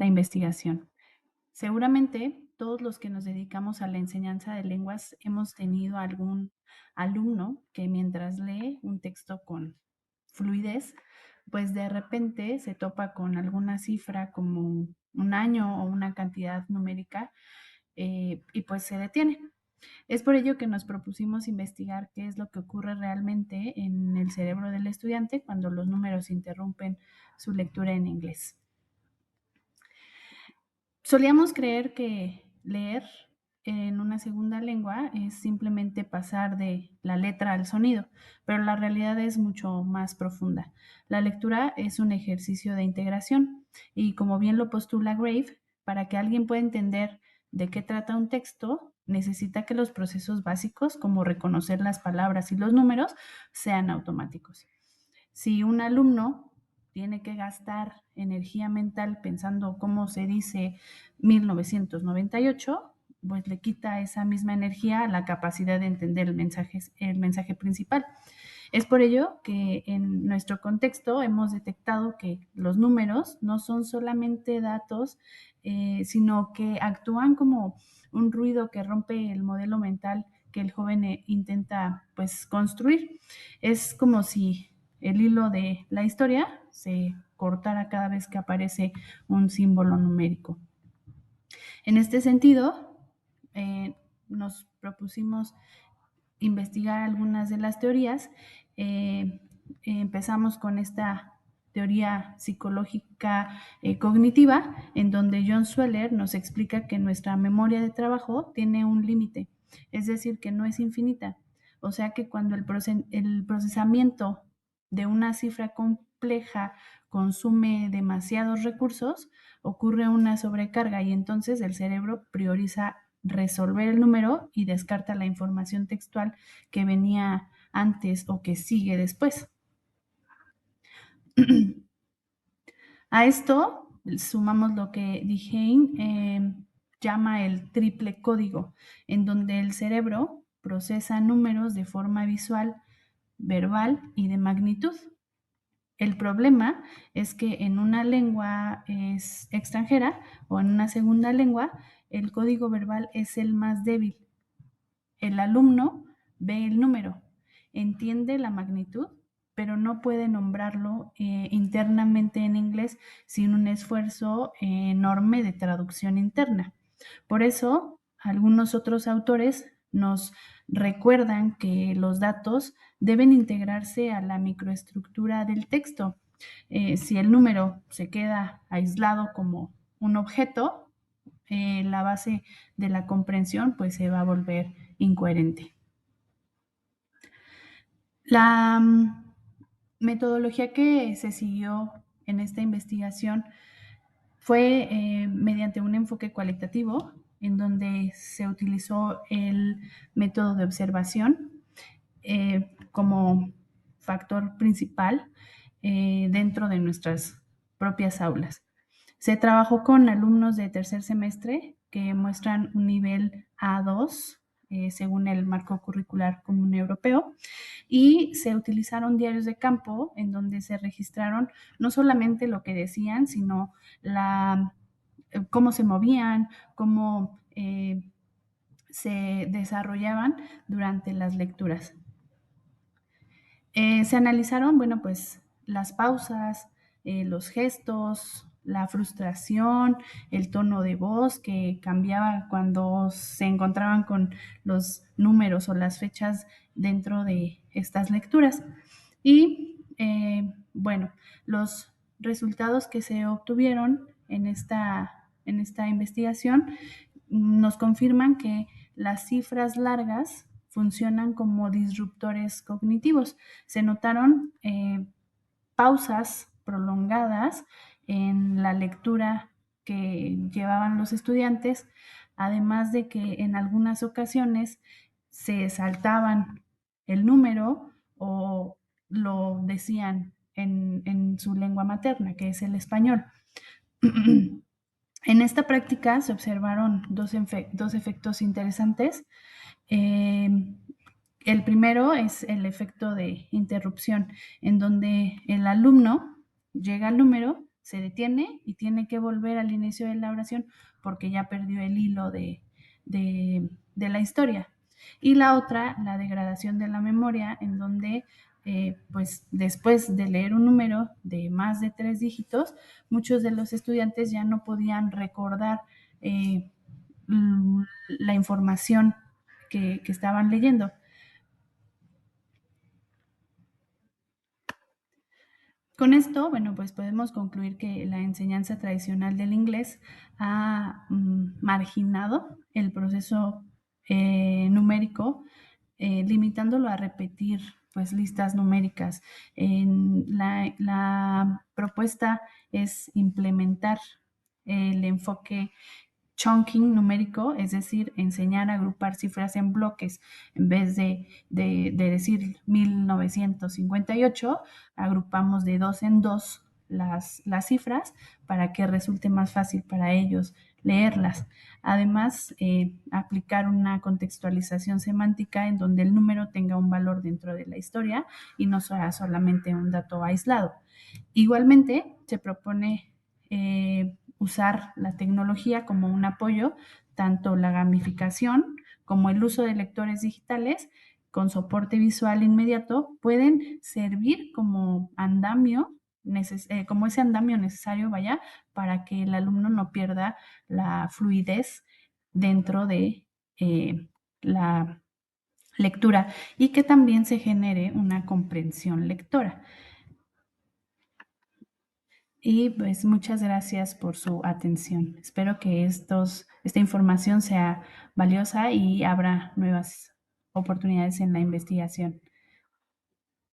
esta investigación. Seguramente todos los que nos dedicamos a la enseñanza de lenguas hemos tenido algún alumno que mientras lee un texto con fluidez, pues de repente se topa con alguna cifra como un año o una cantidad numérica y pues se detiene. Es por ello que nos propusimos investigar qué es lo que ocurre realmente en el cerebro del estudiante cuando los números interrumpen su lectura en inglés. Solíamos creer que leer en una segunda lengua es simplemente pasar de la letra al sonido, pero la realidad es mucho más profunda. La lectura es un ejercicio de integración y como bien lo postula Grave, para que alguien pueda entender de qué trata un texto, necesita que los procesos básicos, como reconocer las palabras y los números, sean automáticos. Si un alumno tiene que gastar energía mental pensando cómo se dice 1998, pues le quita esa misma energía a la capacidad de entender el mensaje principal. Es por ello que en nuestro contexto hemos detectado que los números no son solamente datos, sino que actúan como un ruido que rompe el modelo mental que el joven intenta pues construir. Es como si el hilo de la historia se cortara cada vez que aparece un símbolo numérico. En este sentido, nos propusimos investigar algunas de las teorías. Empezamos con esta teoría psicológica cognitiva, en donde John Sweller nos explica que nuestra memoria de trabajo tiene un límite, es decir, que no es infinita. O sea que cuando el procesamiento de una cifra compleja consume demasiados recursos, ocurre una sobrecarga y entonces el cerebro prioriza resolver el número y descarta la información textual que venía antes o que sigue después. A esto sumamos lo que Duhigg llama el triple código, en donde el cerebro procesa números de forma visual, verbal y de magnitud. El problema es que en una lengua extranjera o en una segunda lengua, el código verbal es el más débil. El alumno ve el número, entiende la magnitud, pero no puede nombrarlo internamente en inglés sin un esfuerzo enorme de traducción interna. Por eso, algunos otros autores nos recuerdan que los datos deben integrarse a la microestructura del texto. Si el número se queda aislado como un objeto, la base de la comprensión pues se va a volver incoherente. La metodología que se siguió en esta investigación fue mediante un enfoque cualitativo, en donde se utilizó el método de observación como factor principal dentro de nuestras propias aulas. Se trabajó con alumnos de tercer semestre que muestran un nivel A2 según el marco curricular común europeo, y se utilizaron diarios de campo en donde se registraron no solamente lo que decían, sino cómo se movían, cómo se desarrollaban durante las lecturas. Se analizaron, bueno, pues las pausas, los gestos, la frustración, el tono de voz que cambiaba cuando se encontraban con los números o las fechas dentro de estas lecturas. Y bueno, los resultados que se obtuvieron en esta investigación nos confirman que las cifras largas funcionan como disruptores cognitivos. Se notaron pausas prolongadas en la lectura que llevaban los estudiantes, además de que en algunas ocasiones se saltaban el número o lo decían en su lengua materna, que es el español. En esta práctica se observaron dos efectos interesantes. El primero es el efecto de interrupción, en donde el alumno llega al número, se detiene y tiene que volver al inicio de la oración porque ya perdió el hilo de la historia. Y la otra, la degradación de la memoria, en donde pues después de leer un número de más de 3 dígitos, muchos de los estudiantes ya no podían recordar eh, la información que estaban leyendo. Con esto, bueno, pues podemos concluir que la enseñanza tradicional del inglés ha marginado el proceso numérico, limitándolo a repetir pues listas numéricas. La propuesta es implementar el enfoque chunking numérico, es decir, enseñar a agrupar cifras en bloques. En vez de decir 1958, agrupamos de dos en dos las cifras para que resulte más fácil para ellos leerlas. Además, aplicar una contextualización semántica en donde el número tenga un valor dentro de la historia y no sea solamente un dato aislado. Igualmente, se propone usar la tecnología como un apoyo, tanto la gamificación como el uso de lectores digitales con soporte visual inmediato pueden servir como andamio, como ese andamio necesario, vaya, para que el alumno no pierda la fluidez dentro de la lectura y que también se genere una comprensión lectora. Y pues muchas gracias por su atención. Espero que esta información sea valiosa y abra nuevas oportunidades en la investigación.